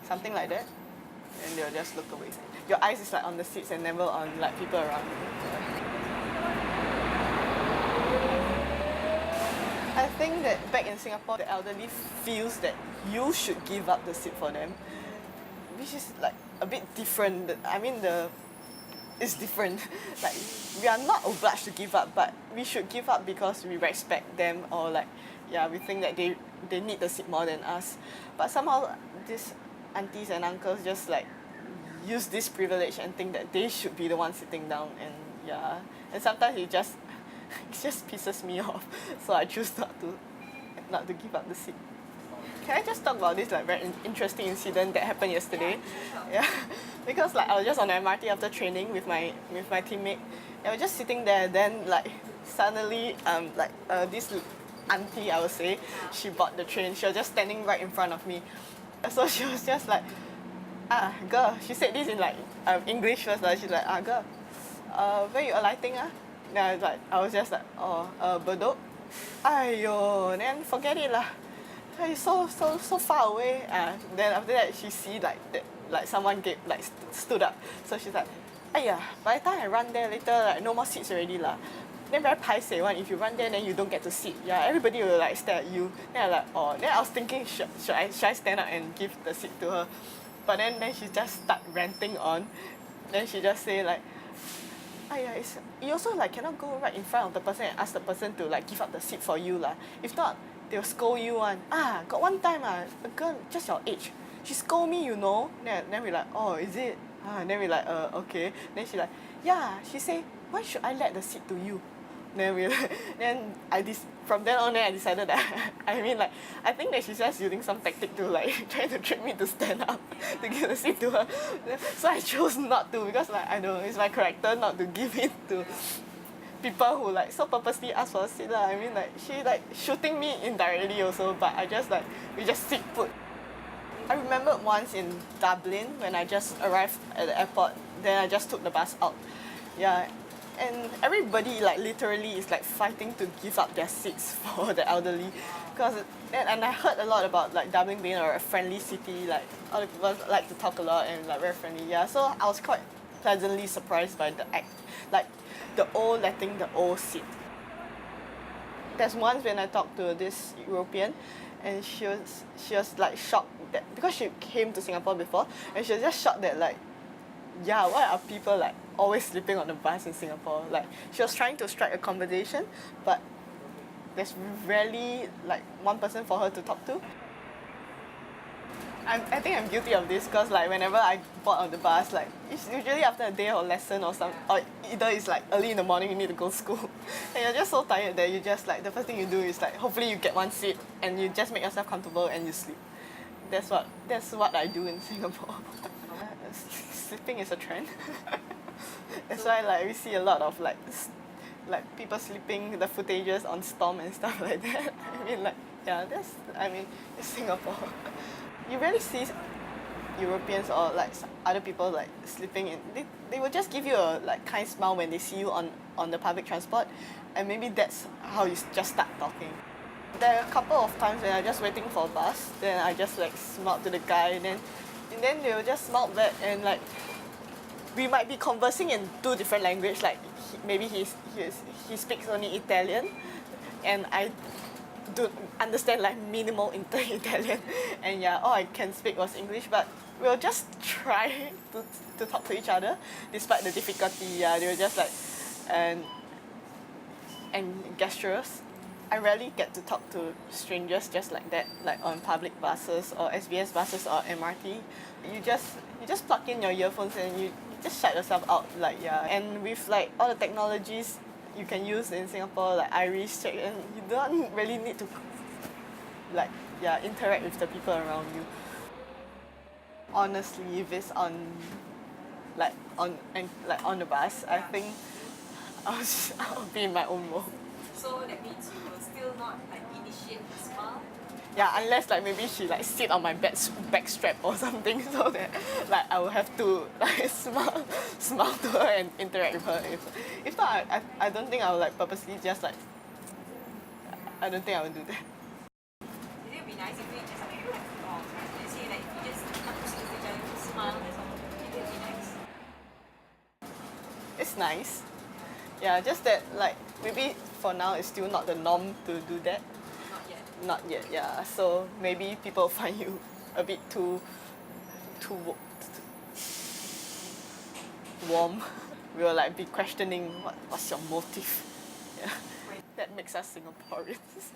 something like that. And they'll just look away. Your eyes is like on the seats and never on like people around you. I think that back in Singapore, the elderly feels that you should give up the seat for them, which is like a bit different. I mean, it's different. Like, we are not obliged to give up, but we should give up because we respect them, or like, yeah, we think that they need the seat more than us. But somehow these aunties and uncles just like use this privilege and think that they should be the one sitting down, and yeah, and sometimes it just pisses me off. So I choose not to give up the seat. Can I just talk about this like very interesting incident that happened yesterday? Yeah, because like I was just on the MRT after training with my teammate. I was just sitting there. Then like suddenly this auntie, I would say, she bought the train. She was just standing right in front of me. So she was just like, girl. She said this in like English first. She's like, girl, where you alighting? Then I was just like, Bedok. Aiyo, then forget it lah. It's so far away. Then after that, she see like someone stood up. So she's like, "Aiya, by the time I run there later, like no more seats already lah." Then very paiseh one. If you run there, then you don't get to sit. Yeah, everybody will like stare at you. Then I like, oh. Then I was thinking, should I stand up and give the seat to her? But then she just start ranting on. Then she just say like, you also like cannot go right in front of the person and ask the person to like give up the seat for you lah. If not, they'll scold you one. Got one time a girl just your age, she scold me, you know. Then we like, oh, is it? Then we like, okay. Then she like, yeah. She say, why should I let the seat to you? Then from then on, I decided that I think that she's just using some tactic to like trying to trick me to stand up to give the seat to her. So I chose not to, because like I know it's my character not to give it to people who like so purposely ask for a seat lah. I mean, like she like shooting me indirectly also, but we just sit put. I remember once in Dublin when I just arrived at the airport, then I just took the bus out. Yeah. And everybody like literally is like fighting to give up their seats for the elderly, and I heard a lot about like Dublin being a friendly city, like other people like to talk a lot and like very friendly. Yeah, so I was quite pleasantly surprised by the act, like the old letting the old sit. There's once when I talked to this European, and she was like shocked that because she came to Singapore before, and she was just shocked that like, yeah, why are people like always sleeping on the bus in Singapore? Like, she was trying to strike a conversation, but there's rarely like one person for her to talk to. I think I'm guilty of this, because like whenever I board on the bus, like it's usually after a day or lesson or either it's like early in the morning you need to go to school, and you're just so tired that you just like the first thing you do is like hopefully you get one seat and you just make yourself comfortable and you sleep. That's what I do in Singapore. Sleeping is a trend. That's why like we see a lot of like people sleeping, the footages on Storm and stuff like that. It's Singapore. You rarely see Europeans or like other people like sleeping in. They will just give you a like kind smile when they see you on the public transport, and maybe that's how you just start talking. There are a couple of times when I'm just waiting for a bus, then I just like smiled to the guy, and then they will just smile back, and like we might be conversing in two different languages. Like maybe he speaks only Italian, and I do understand like minimal Italian, and yeah, all I can speak was English. But we'll just try to talk to each other despite the difficulty. Yeah, they were just like and gestures. I rarely get to talk to strangers just like that, like on public buses or SBS buses or MRT. You just plug in your earphones and you just shut yourself out, like, yeah. And with like all the technologies you can use in Singapore, like iris check, and you don't really need to like, yeah, interact with the people around you. Honestly, if it's on the bus, I think I'll be in my own world. So that means you will still not like initiate the smile? Yeah, unless like maybe she like sit on my back strap or something, so that like I will have to like smile to her and interact with her. If not, I don't think I will like purposely just like, I don't think I will do that. Would it be nice if we just, let's say like you just come to see nice. Yeah, just that like maybe for now it's still not the norm to do that. Not yet. Not yet, yeah. So maybe people find you a bit too warm. We will like be questioning what's your motive. Yeah. That makes us Singaporeans.